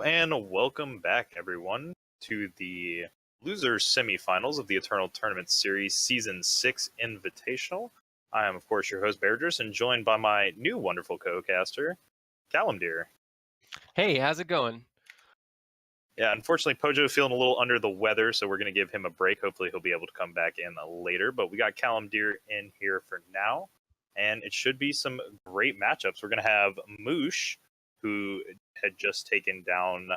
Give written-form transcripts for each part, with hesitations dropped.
And welcome back, everyone, to the losers semifinals of the Eternal Tournament Series Season 6 Invitational. I am, of course, your host, Bairdrus, and joined by my new wonderful co-caster, Calimdir. Hey, how's it going? Yeah, unfortunately, Pojo feeling a little under the weather, so we're going to give him a break. Hopefully, he'll be able to come back in later. But we got Calimdir in here for now, and it should be some great matchups. We're going to have Moosh, who had just taken down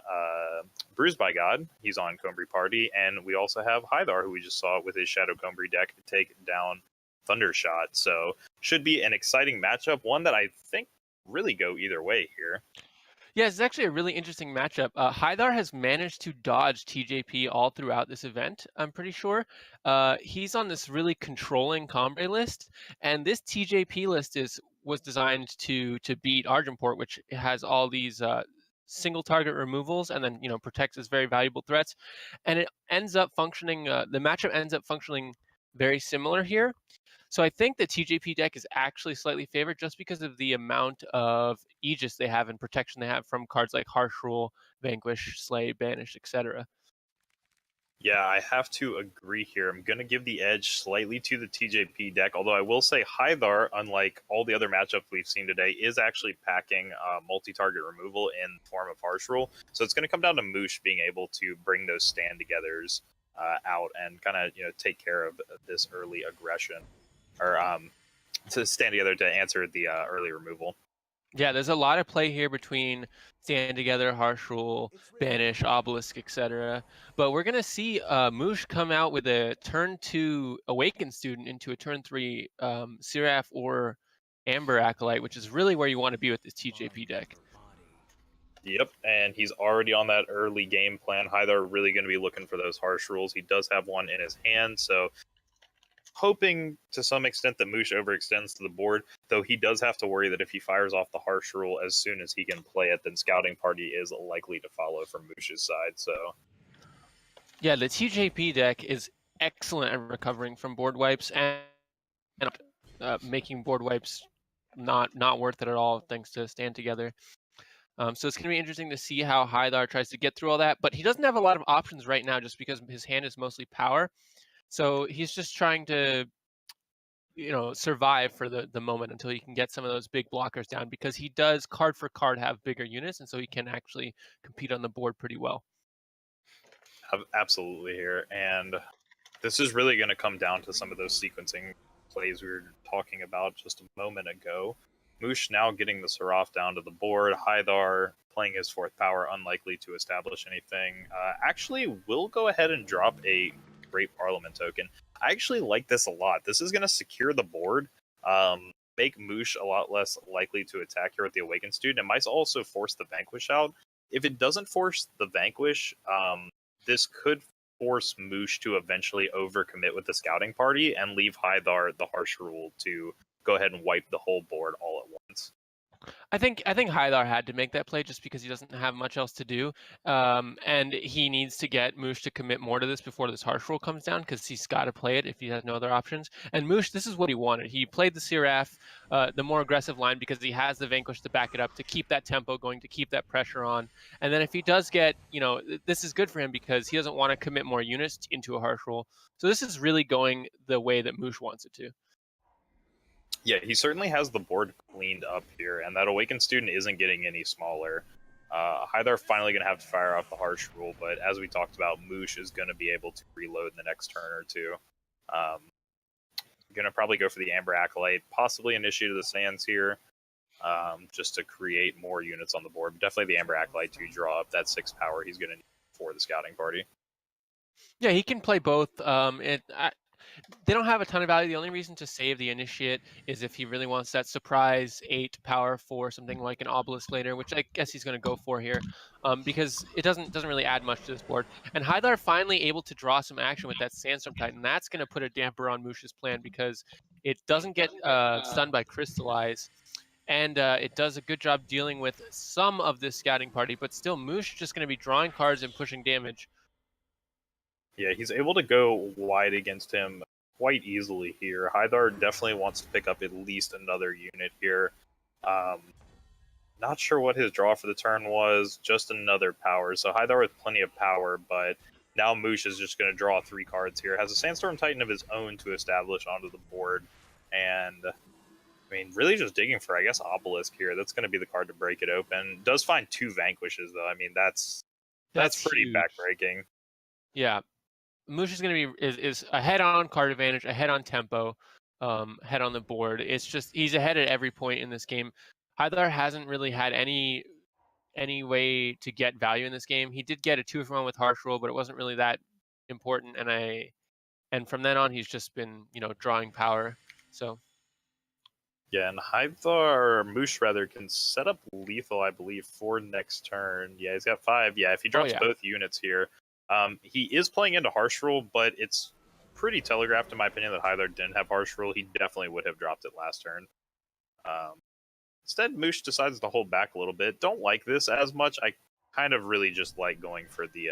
Bruised by God. He's on Combri Party, and we also have Hythar, who we just saw with his Shadow Combri deck to take down Thundershot. So should be an exciting matchup, one that I think really go either way here. Yeah, it's actually a really interesting matchup. Hythar has managed to dodge TJP all throughout this event, I'm pretty sure. He's on this really controlling Combre list, and this TJP list was designed to beat Argenport, which has all these single target removals and then protects his very valuable threats. And it ends up functioning, the matchup ends up functioning very similar here. So I think the TJP deck is actually slightly favored just because of the amount of Aegis they have and protection they have from cards like Harsh Rule, Vanquish, Slay, Banish, etc. Yeah, I have to agree here. I'm going to give the edge slightly to the TJP deck, although I will say Hythar, unlike all the other matchups we've seen today, is actually packing multi-target removal in the form of Harsh Rule. So it's going to come down to Moosh being able to bring those stand-togethers out and kind of take care of this early aggression, or to stand together to answer the early removal. Yeah, there's a lot of play here between Stand Together, Harsh Rule, Banish, Obelisk, etc. But we're going to see Moosh come out with a turn 2 Awakened Student into a turn 3 Seraph or Amber Acolyte, which is really where you want to be with this TJP deck. Yep, and he's already on that early game plan. Hythar really going to be looking for those Harsh Rules. He does have one in his hand, so hoping to some extent that Moosh overextends to the board, though he does have to worry that if he fires off the Harsh Rule as soon as he can play it, then Scouting Party is likely to follow from Moosh's side. So, yeah, the TJP deck is excellent at recovering from board wipes and making board wipes not worth it at all thanks to Stand Together. So it's going to be interesting to see how Hythar tries to get through all that, but he doesn't have a lot of options right now just because his hand is mostly power. So he's just trying to survive for the moment until he can get some of those big blockers down, because he does card for card have bigger units, and so he can actually compete on the board pretty well. absolutely here. And this is really going to come down to some of those sequencing plays we were talking about just a moment ago. Moosh now getting the Seraph down to the board. Hythar playing his fourth power, unlikely to establish anything. Actually, will go ahead and drop a Great Parliament token. I actually like this a lot. This is going to secure the board, make Moosh a lot less likely to attack here with the Awakened Student. It might also force the Vanquish out. If it doesn't force the Vanquish, this could force Moosh to eventually overcommit with the Scouting Party and leave Hythar the Harsh Rule to go ahead and wipe the whole board all at once. I think Hythar had to make that play just because he doesn't have much else to do, and he needs to get Moosh to commit more to this before this Harsh Rule comes down, because he's got to play it if he has no other options. And Moosh, this is what he wanted. He played the Seraph, the more aggressive line, because he has the Vanquish to back it up, to keep that tempo going, to keep that pressure on. And then if he does get, this is good for him because he doesn't want to commit more units into a Harsh Rule. So this is really going the way that Moosh wants it to. Yeah, he certainly has the board cleaned up here, and that Awakened Student isn't getting any smaller. Hythar finally going to have to fire off the Harsh Rule, but as we talked about, Moosh is going to be able to reload in the next turn or two. Going to probably go for the Amber Acolyte, possibly Initiate of the Sands here, just to create more units on the board. But definitely the Amber Acolyte to draw up that 6 power he's going to need for the Scouting Party. Yeah, he can play both. They don't have a ton of value. The only reason to save the Initiate is if he really wants that surprise 8 power for something like an Obelisk later, which I guess he's going to go for here, because it doesn't really add much to this board. And Hythar finally able to draw some action with that Sandstorm Titan. That's going to put a damper on Moosh's plan because it doesn't get stunned by Crystallize. And it does a good job dealing with some of this Scouting Party, but still Moosh just going to be drawing cards and pushing damage. Yeah, he's able to go wide against him quite easily here. Hythar definitely wants to pick up at least another unit here. Not sure what his draw for the turn was. Just another power. So Hythar with plenty of power, but now Moosh is just going to draw 3 cards here. Has a Sandstorm Titan of his own to establish onto the board. And, I mean, really just digging for, I guess, Obelisk here. That's going to be the card to break it open. Does find 2 Vanquishes, though. I mean, that's pretty huge. backbreaking. Yeah. Moosh is going to be is ahead on card advantage, ahead on tempo, ahead on the board. It's just he's ahead at every point in this game. Hythar hasn't really had any way to get value in this game. He did get a 2-for-1 with Harsh Roll, but it wasn't really that important. And from then on, he's just been drawing power. So Yeah, and Hythar, Moosh rather, can set up lethal, I believe, for next turn. Yeah, he's got 5. Yeah, if he drops both units here, he is playing into Harsh Rule, but it's pretty telegraphed, in my opinion, that Hythar didn't have Harsh Rule. He definitely would have dropped it last turn. Instead, Moosh decides to hold back a little bit. Don't like this as much. I kind of really just like going for the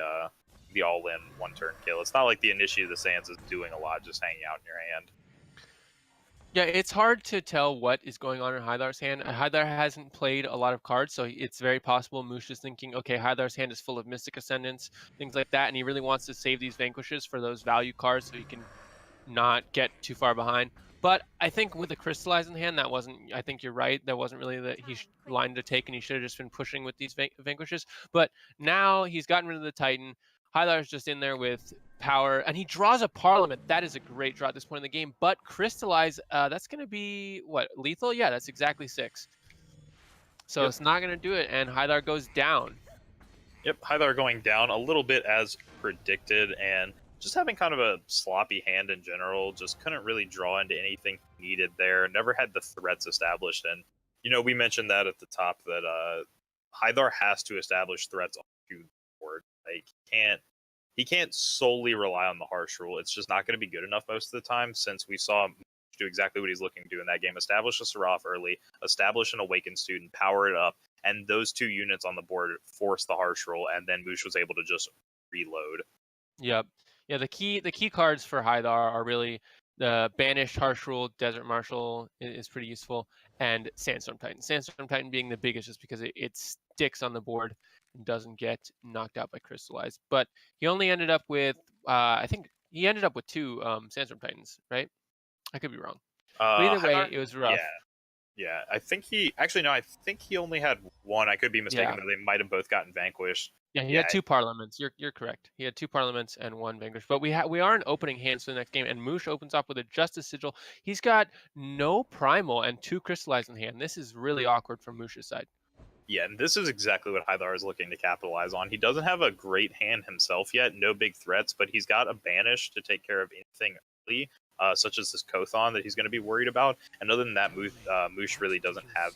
all-in one-turn kill. It's not like the Initiate of the Sands is doing a lot, just hanging out in your hand. yeah, it's hard to tell what is going on in Hythar's hand. Hythar hasn't played a lot of cards, so it's very possible Moosh is thinking, okay, Hythar's hand is full of Mystic Ascendants, things like that, and he really wants to save these Vanquishes for those value cards so he can not get too far behind. But I think with the Crystallize in hand, that wasn't. I think you're right. That wasn't really the line to take, and he should have just been pushing with these Vanquishes. But now he's gotten rid of the Titan. Hylar's just in there with power, and he draws a Parliament. That is a great draw at this point in the game. But Crystallize, that's going to be, what, lethal? Yeah, that's exactly 6. So it's not going to do it, and Hylar goes down. Yep, Hythar going down a little bit as predicted, and just having kind of a sloppy hand in general. Just couldn't really draw into anything needed there. Never had the threats established, and we mentioned that at the top that Hythar has to establish threats onto the board. Like he can't solely rely on the Harsh Rule. It's just not going to be good enough most of the time, since we saw him do exactly what he's looking to do in that game. Establish a Seraph early, establish an Awakened Student, power it up, and those 2 units on the board forced the Harsh Roll, and then Moosh was able to just reload. Yep. Yeah, the key cards for Hythar are really the Banished, Harsh Rule, Desert Marshal is pretty useful, and Sandstorm Titan. Sandstorm Titan being the biggest just because it sticks on the board and doesn't get knocked out by Crystallize. But he only ended up with, I think he ended up with 2 Sandstorm Titans, right? I could be wrong. But either way, it was rough. Yeah. I think I think he only had 1. I could be mistaken, though. They might have both gotten vanquished. Yeah, he had 2 Parliaments. You're correct. He had 2 Parliaments and 1 Vanquish. But we are in opening hands for the next game, and Moosh opens up with a Justice Sigil. He's got no Primal and 2 Crystallize in hand. This is really awkward from Moosh's side. Yeah, and this is exactly what Hythar is looking to capitalize on. He doesn't have a great hand himself yet, no big threats, but he's got a Banish to take care of anything early, such as this Kothon that he's going to be worried about. And other than that, Moosh really doesn't have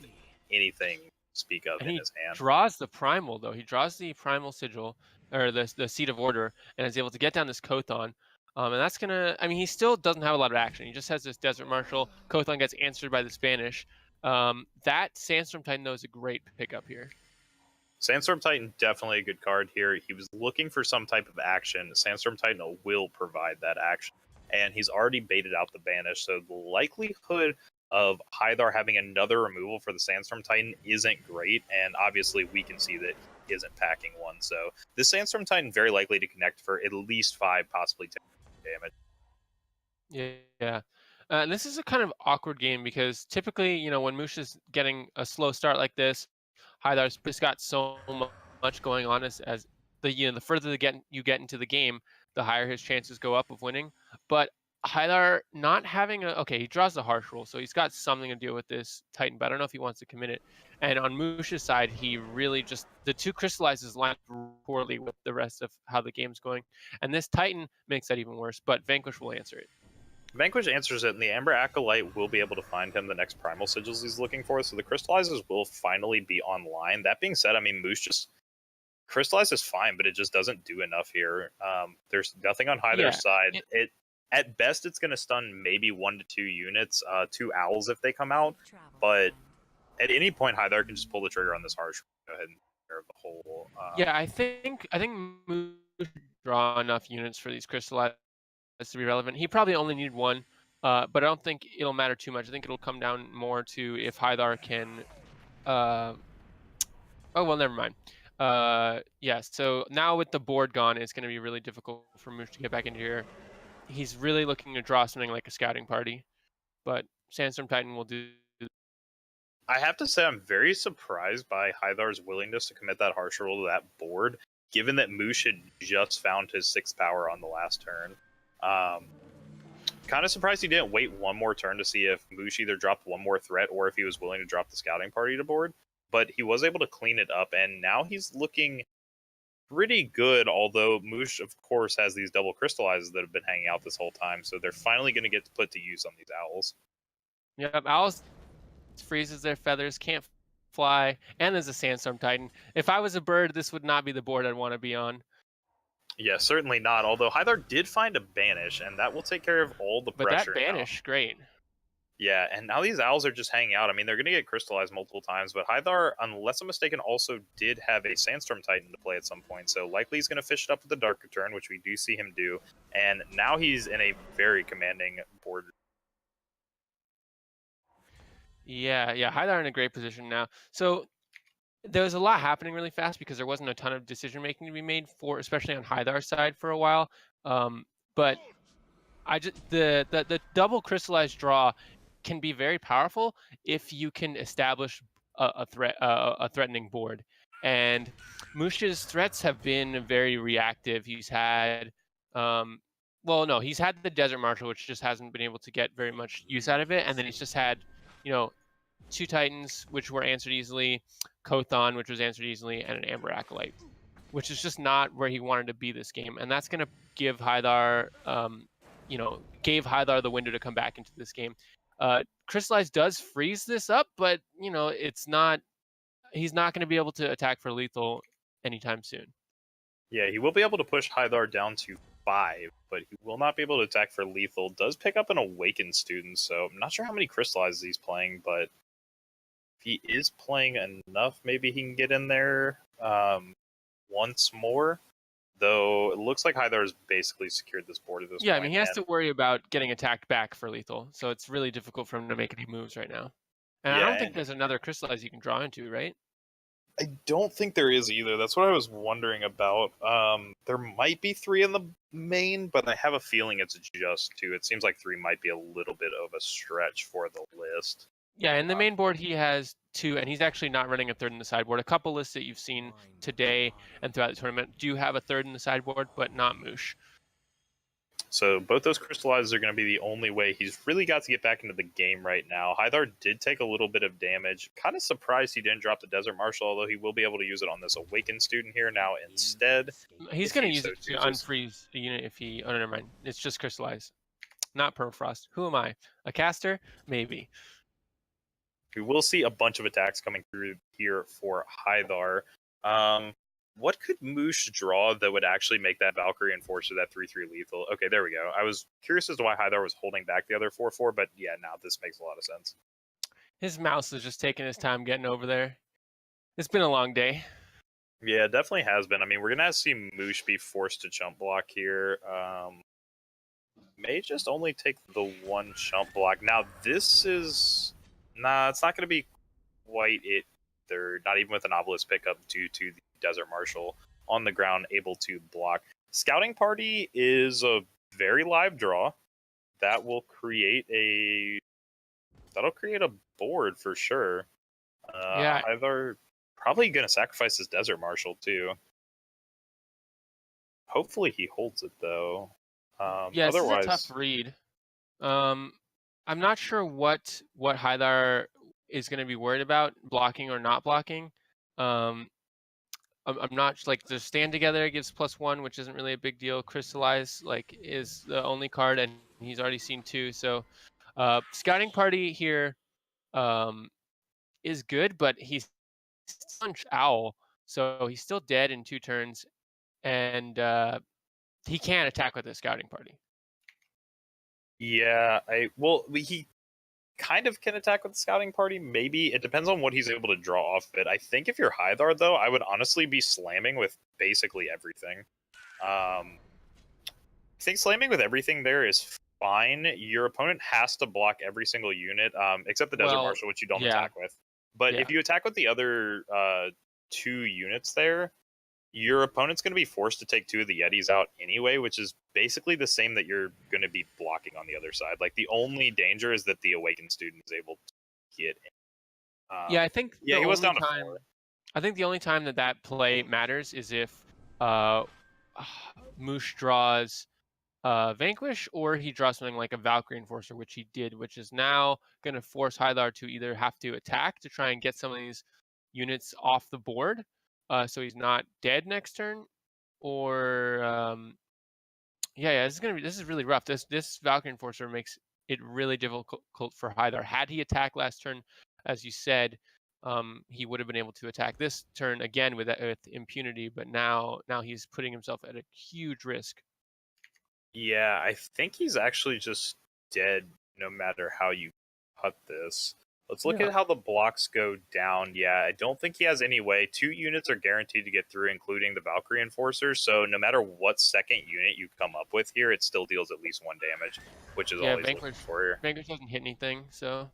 anything to speak of in his hand. He draws the Primal, though. He draws the Primal Sigil, or the Seat of Order, and is able to get down this Kothon. And that's going to... I mean, he still doesn't have a lot of action. He just has this Desert Marshal. Kothon gets answered by the Spanish. That Sandstorm Titan, though, is a great pickup here. Sandstorm Titan, definitely a good card here. He was looking for some type of action. Sandstorm Titan will provide that action. And he's already baited out the Banish, so the likelihood of Hythar having another removal for the Sandstorm Titan isn't great, and obviously we can see that he isn't packing 1. So this Sandstorm Titan very likely to connect for at least 5, possibly 10 damage. Yeah. This is a kind of awkward game because typically, when Moosh is getting a slow start like this, Hythar's just got so much going on as the further you get into the game, the higher his chances go up of winning. But Hythar not having he draws the Harsh Rule, so he's got something to deal with this Titan, but I don't know if he wants to commit it. And on Moosh's side, he really just, the 2 Crystallizes line up poorly with the rest of how the game's going. And this Titan makes that even worse, but Vanquish will answer it. Vanquish answers it, and the Amber Acolyte will be able to find him the next Primal Sigils he's looking for, so the Crystallizers will finally be online. That being said, I mean, Moosh just... Crystallize is fine, but it just doesn't do enough here. There's nothing on Hythar's side. At best, it's going to stun maybe 1 to 2 units, 2 Owls if they come out, but at any point, Hythar can just pull the trigger on this Harsh. Go ahead and take care of the whole... I think Moosh draw enough units for these Crystallizers to be relevant. He probably only needed 1, but I don't think it'll matter too much. I think it'll come down more to if Hythar can Oh, well, never mind. Yeah, so now with the board gone, it's gonna be really difficult for Moosh to get back into here. He's really looking to draw something like a scouting party, but Sandstorm Titan will do. I have to say, I'm very surprised by Hythar's willingness to commit that harsh roll to that board, given that Moosh had just found his 6th power on the last turn. Kind of surprised he didn't wait one more turn to see if Moosh either dropped one more threat or if he was willing to drop the scouting party to board. But he was able to clean it up, and now he's looking pretty good, although Moosh, of course, has these double crystallizes that have been hanging out this whole time, so they're finally going to get put to use on these owls. Yep, Owls freezes their feathers, can't fly, and there's a Sandstorm Titan. If I was a bird, this would not be the board I'd want to be on. Yeah, certainly not, although Hythar did find a banish, and that will take care of all the But pressure that banish, now. great. Yeah, and now these owls are just hanging out. I mean, they're going to get crystallized multiple times, but Hythar, unless I'm mistaken, also did have a Sandstorm Titan to play at some point, so likely he's going to fish it up with the Dark Return, which we do see him do, and now he's in a very commanding board. Yeah, Hythar in a great position now. So there was a lot happening really fast because there wasn't a ton of decision making to be made for, especially on Hythar's side for a while. But I just the double crystallized draw can be very powerful if you can establish a threatening board. And Mush's threats have been very reactive. He's had well, no, he's had the Desert Marshal, which just hasn't been able to get very much use out of it, and then he's just had, you know, 2 Titans, which were answered easily, Kothon, which was answered easily, and an Amber Acolyte, which is just not where he wanted to be this game. And that's going to give Hythar, gave Hythar the window to come back into this game. Crystallize does freeze this up, but, it's not, he's not going to be able to attack for lethal anytime soon. Yeah, he will be able to push Hythar down to 5, but he will not be able to attack for lethal. Does pick up an Awakened Student, so I'm not sure how many crystallizes he's playing, but if he is playing enough, maybe he can get in there once more. Though it looks like Hythar has basically secured this board at this point. Yeah, I mean, he has to worry about getting attacked back for lethal, so it's really difficult for him to make any moves right now. And Yeah, I don't think there's another crystallize you can draw into, right? I don't think there is either. That's what I was wondering about. There might be 3 in the main, but I have a feeling it's just 2. It seems like 3 might be a little bit of a stretch for the list. Yeah, in the main board he has 2, and he's actually not running a third in the sideboard. A couple lists that you've seen today and throughout the tournament do have a third in the sideboard, but not Moosh. So both those crystallizers are going to be the only way he's really got to get back into the game right now. Hythar did take a little bit of damage. Kind of surprised he didn't drop the Desert Marshal, although he will be able to use it on this Awakened Student here now instead. He's going to use it to unfreeze the unit if he... Oh, no, never mind. It's just crystallize. Not Permafrost. Who am I? A caster? Maybe. We will see a bunch of attacks coming through here for Hythar. What could Moosh draw that would actually make that Valkyrie Enforcer that 3/3 lethal? Okay, there we go. I was curious as to why Hythar was holding back the other 4/4, but yeah, now this makes a lot of sense. His mouse is just taking his time getting over there. It's been a long day. Yeah, it definitely has been. I mean, we're going to see Moosh be forced to chump block here. May just only take the 1 chump block. Now, this is... Nah, it's not going to be quite it. They're not even with an Obelisk pickup due to the Desert Marshal on the ground able to block. Scouting Party is a very live draw. That will create a board for sure. Yeah. Either probably going to sacrifice his Desert Marshal too. Hopefully he holds it though. Yeah, otherwise, this is a tough read. I'm not sure what Hythar is going to be worried about, blocking or not blocking. I'm not like the stand together gives +1, which isn't really a big deal. Crystallize is the only card, and he's already seen 2. So, scouting party here is good, but he's punch owl, so he's still dead in 2 turns, and he can't attack with a scouting party. Yeah, he kind of can attack with the Scouting Party. Maybe it depends on what he's able to draw off it. I think if you're Hythar, though, I would honestly be slamming with basically everything. I think slamming with everything there is fine. Your opponent has to block every single unit, except the Desert Marshal, which you don't attack with. But if you attack with the other 2 units there, your opponent's going to be forced to take 2 of the Yetis out anyway, which is basically the same that you're going to be blocking on the other side. Like, the only danger is that the Awakened student is able to get in. Yeah, I think Yeah, he was down to 4. I think the only time that play matters is if uh, Moosh draws Vanquish, or he draws something like a Valkyrie Enforcer, which he did, which is now going to force Hylar to either have to attack to try and get some of these units off the board, so he's not dead next turn, or yeah, this is really rough. This Valkyrie Enforcer makes it really difficult for Hylar. Had he attacked last turn, as you said, he would have been able to attack this turn again with impunity, but now he's putting himself at a huge risk. Yeah, I think he's actually just dead no matter how you cut this. Let's look Yeah. at how the blocks go down. Yeah, I don't think he has any way. 2 units are guaranteed to get through, including the Valkyrie Enforcer. So no matter what second unit you come up with here, it still deals at least 1 damage, which is all he's looking for here. Vanquish doesn't hit anything, so...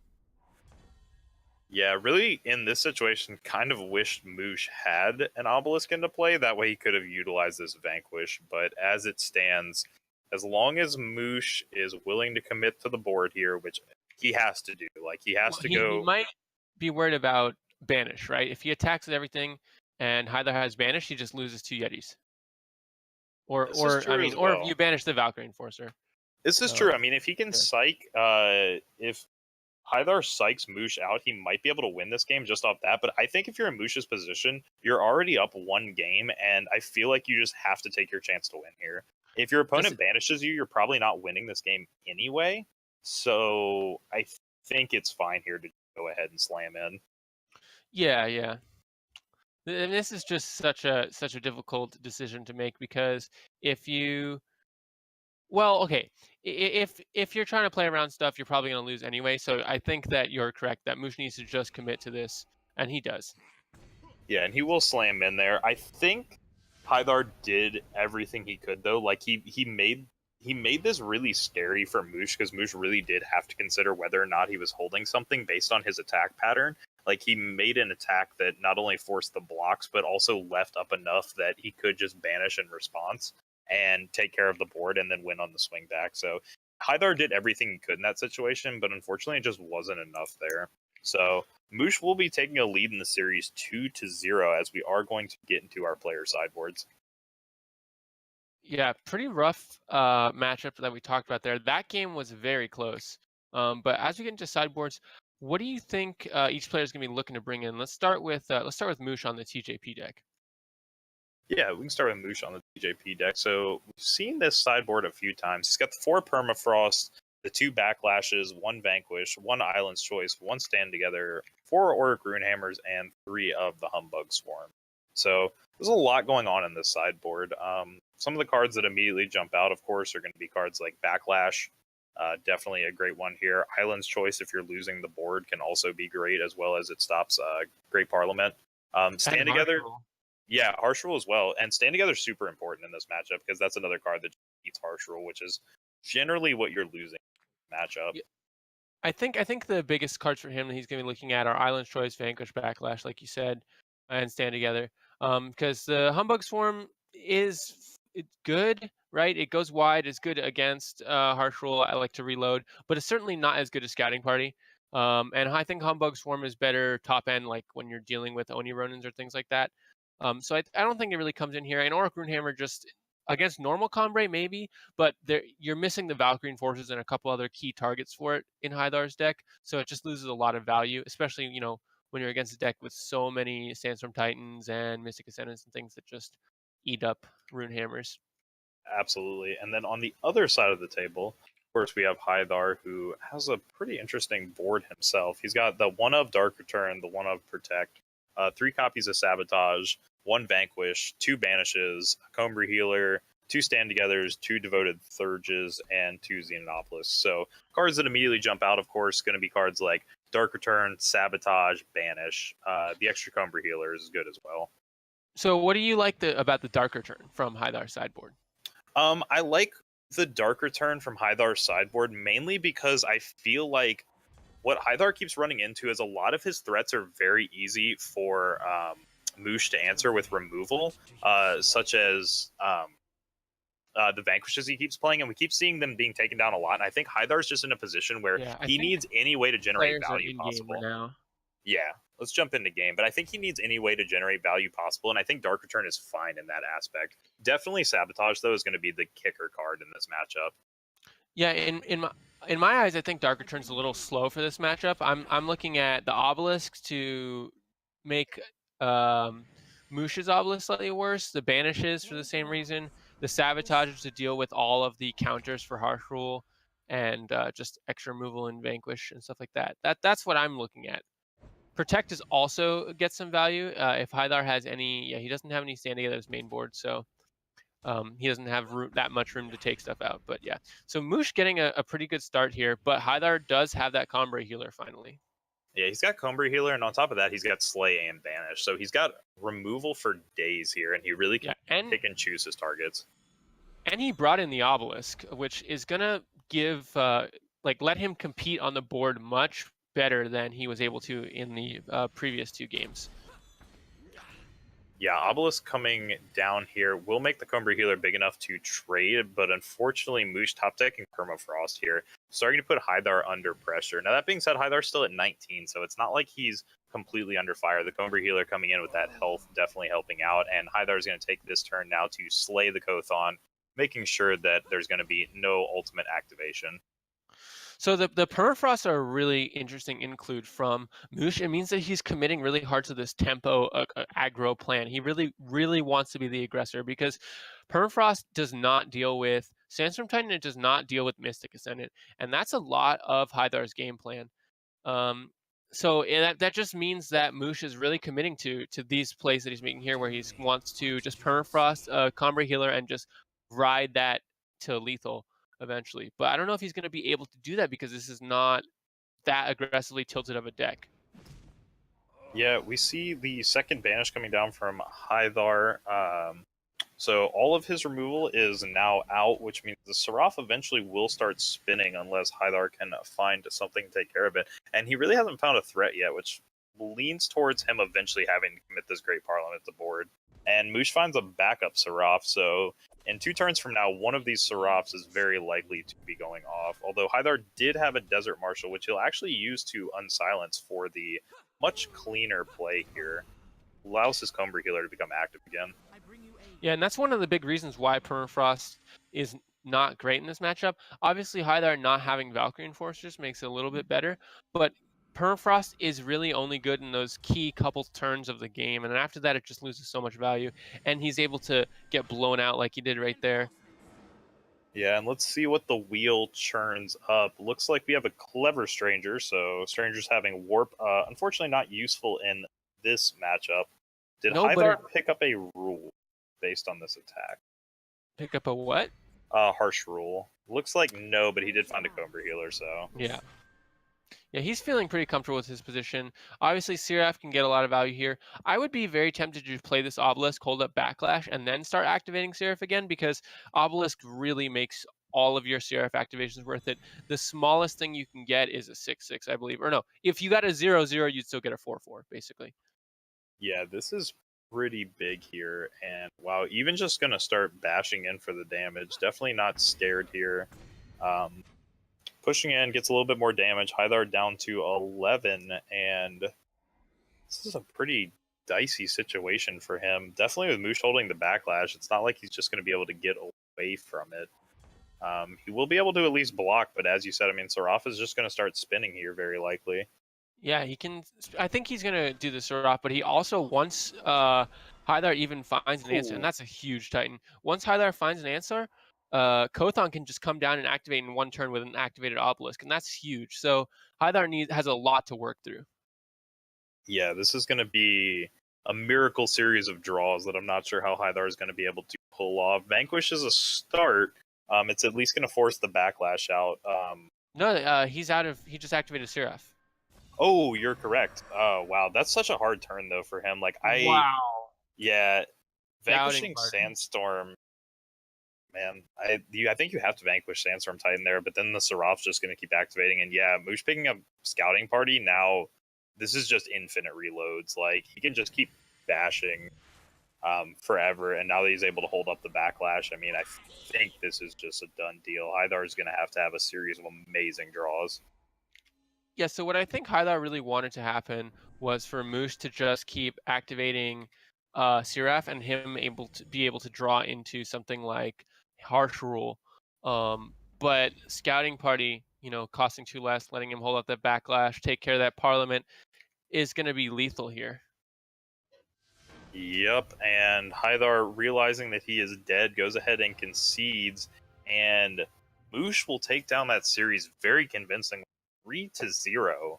Yeah, really, in this situation, kind of wished Moosh had an Obelisk into play. That way he could have utilized this Vanquish. But as it stands, as long as Moosh is willing to commit to the board here, which he has to do, like, he has to go... He might be worried about Banish, right? If he attacks with everything and Hylar has Banish, he just loses 2 Yetis. Or if you banish the Valkyrie Enforcer. This is true. I mean, if he can psych, if Hylar psychs Moosh out, he might be able to win this game just off that. But I think if you're in Moosh's position, you're already up 1 game, and I feel like you just have to take your chance to win here. If your opponent banishes you, you're probably not winning this game anyway. So I think it's fine here to go ahead and slam in. Yeah. And this is just such a difficult decision to make, because if you... Well, okay. If you're trying to play around stuff, you're probably going to lose anyway. So I think that you're correct, that Moosh needs to just commit to this, and he does. Yeah, and he will slam in there. I think Hylar did everything he could, though. Like, he made this really scary for Moosh, because Moosh really did have to consider whether or not he was holding something based on his attack pattern. Like, he made an attack that not only forced the blocks, but also left up enough that he could just banish in response and take care of the board and then win on the swing back. So Hylar did everything he could in that situation, but unfortunately it just wasn't enough there. So Moosh will be taking a lead in the series 2-0 as we are going to get into our player sideboards. Yeah, pretty rough matchup that we talked about there. That game was very close. But as we get into sideboards, what do you think each player is going to be looking to bring in? Let's start with Moosh on the TJP deck. Yeah, we can start with Moosh on the TJP deck. So we've seen this sideboard a few times. He's got the 4 Permafrost, the 2 Backlashes, 1 Vanquish, 1 Island's Choice, 1 Stand Together, 4 Auric Runehammers, and 3 of the Humbug Swarm. So there's a lot going on in this sideboard. Some of the cards that immediately jump out, of course, are going to be cards like Backlash. Definitely a great one here. Island's Choice, if you're losing the board, can also be great, as well as it stops Great Parliament. Stand Together... Yeah, Harsh Rule as well. And Stand Together is super important in this matchup, because that's another card that beats Harsh Rule, which is generally what you're losing in the matchup. Yeah. I think the biggest cards for him that he's going to be looking at are Island's Choice, Vanquish, Backlash, like you said, and Stand Together. Because the Humbug Swarm it's good, right? It goes wide. It's good against Harsh Rule. I like to reload, but it's certainly not as good as Scouting Party. And I think Humbug Swarm is better top end, like when you're dealing with Oni Ronins or things like that. So I don't think it really comes in here. And Auric Runehammer just against normal Combre maybe, but you're missing the Valkyrie Enforcers and a couple other key targets for it in Hydar's deck. So it just loses a lot of value, especially when you're against a deck with so many Sandstorm Titans and Mystic Ascendants and things that just eat up Runehammers. Absolutely. And then on the other side of the table, of course, we have Hydar, who has a pretty interesting board himself. He's got the 1 of Dark Return, the 1 of Protect, 3 copies of Sabotage, 1 Vanquish, 2 Banishes, a Combra Healer, 2 Stand Togethers, 2 Devoted Thurges, and 2 Xenonopolis. So cards that immediately jump out, of course, going to be cards like Dark Return, Sabotage, Banish. The extra Combra Healer is good as well. So what do you like about the Dark Return from Hydar's sideboard? I like the Dark Return from Hydar's sideboard mainly because I feel like what Hythar keeps running into is a lot of his threats are very easy for Moosh to answer with removal, such as the Vanquishes he keeps playing, and we keep seeing them being taken down a lot. And I think Hythar's just in a position where Yeah, I he think needs any way to generate players are value in game possible. now. Yeah, let's jump into game. But I think he needs any way to generate value possible, and I think Dark Return is fine in that aspect. Definitely Sabotage, though, is going to be the kicker card in this matchup. Yeah, in my eyes, I think Dark Return's a little slow for this matchup. I'm looking at the Obelisk to make Moosh's Obelisk slightly worse, the Banishes for the same reason, the Sabotages to deal with all of the counters for Harsh Rule, and just extra removal and Vanquish and stuff like that. That's what I'm looking at. Protect is also get some value. If Hythar has any, yeah, he doesn't have any stand together as main board, so he doesn't have that much room to take stuff out. But yeah, so Moosh getting a pretty good start here, but Hythar does have that Combray healer finally. Yeah, he's got Combray Healer, and on top of that, he's got Slay and Banish. So he's got removal for days here, and he really can pick and choose his targets. And he brought in the Obelisk, which is gonna give let him compete on the board much better than he was able to in the previous two games. Yeah, Obelisk coming down here will make the Combray Healer big enough to trade, but unfortunately, Moosh top decking Permafrost here, starting to put Hythar under pressure. Now, that being said, Hythar's still at 19, so it's not like he's completely under fire. The Combray Healer coming in with that health definitely helping out, and Hythar's going to take this turn now to slay the Kothon, making sure that there's going to be no ultimate activation. So the Permafrost are a really interesting include from Moosh. It means that he's committing really hard to this tempo aggro plan. He really wants to be the aggressor because Permafrost does not deal with Sandstorm Titan. It does not deal with Mystic Ascendant, and that's a lot of Hythar's game plan. So that just means that Moosh is really committing to these plays that he's making here, where he wants to just Permafrost, Combray Healer, and just ride that to lethal eventually. But I don't know if he's going to be able to do that because this is not that aggressively tilted of a deck. Yeah, we see the second banish coming down from Hythar. So all of his removal is now out, which means the Seraph eventually will start spinning unless Hythar can find something to take care of it. And he really hasn't found a threat yet, which leans towards him eventually having to commit this Great Parliament to board. And Moosh finds a backup Seraph, so in 2 turns from now, one of these Seraphs is very likely to be going off. Although Hythar did have a Desert Marshal, which he'll actually use to unsilence for the much cleaner play here. Allows his Combray Healer to become active again. Yeah, and that's one of the big reasons why Permafrost is not great in this matchup. Obviously, Hythar not having Valkyrie Enforcers makes it a little bit better, but Permafrost is really only good in those key couple turns of the game, and then after that, it just loses so much value, and he's able to get blown out like he did right there. Yeah, and let's see what the wheel churns up. Looks like we have a clever Stranger, so Stranger's having Warp. Unfortunately, not useful in this matchup. Did Hythar pick up a rule based on this attack? Pick up a what? Harsh Rule. Looks like no, but he did find a Combray Healer, so... Yeah. Yeah, he's feeling pretty comfortable with his position. Obviously, Seraph can get a lot of value here. I would be very tempted to play this Obelisk, hold up Backlash, and then start activating Seraph again, because Obelisk really makes all of your Seraph activations worth it. The smallest thing you can get is a 6/6, I believe. Or no, if you got a 0/0, you'd still get a 4/4, basically. Yeah, this is pretty big here, and wow, even just going to start bashing in for the damage. Definitely not scared here. Pushing in, gets a little bit more damage. Hythar down to 11, and this is a pretty dicey situation for him. Definitely with Moosh holding the backlash, it's not like he's just going to be able to get away from it. He will be able to at least block, but as you said, I mean, Seraph is just going to start spinning here, very likely. Yeah, he can. I think he's going to do the Seraph, but he also, once Hythar even finds an answer, and that's a huge Titan. Once Hythar finds an answer, Kothon can just come down and activate in 1 turn with an activated Obelisk, and that's huge. So Hythar has a lot to work through. Yeah, this is going to be a miracle series of draws that I'm not sure how Hythar is going to be able to pull off. Vanquish is a start. It's at least going to force the backlash out. No, he's out of. He just activated Seraph. Oh, you're correct. Oh, wow, that's such a hard turn though for him. Like yeah, vanquishing Sandstorm. Man, I think you have to vanquish Sandstorm Titan there, but then the Seraph's just going to keep activating. And yeah, Moosh picking up Scouting Party now. This is just infinite reloads. Like, he can just keep bashing forever, and now that he's able to hold up the backlash, I mean, I think this is just a done deal. Hythar is going to have a series of amazing draws. Yeah, so what I think Hythar really wanted to happen was for Moose to just keep activating Seraph and him be able to draw into something like Harsh Rule. But Scouting Party, costing 2 less, letting him hold up that backlash, take care of that Parliament, is going to be lethal here. Yep, and Hythar, realizing that he is dead, goes ahead and concedes, and Moosh will take down that series very convincingly, 3-0.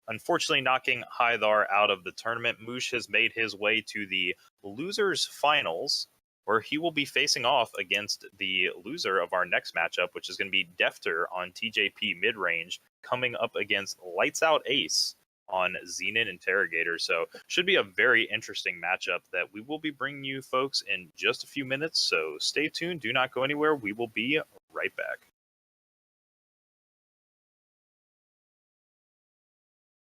Unfortunately, knocking Hythar out of the tournament, Moosh has made his way to the losers finals, where he will be facing off against the loser of our next matchup, which is going to be Defter on TJP mid-range, coming up against Lights Out Ace on Zenith Interrogator. So should be a very interesting matchup that we will be bringing you folks in just a few minutes. So stay tuned. Do not go anywhere. We will be right back.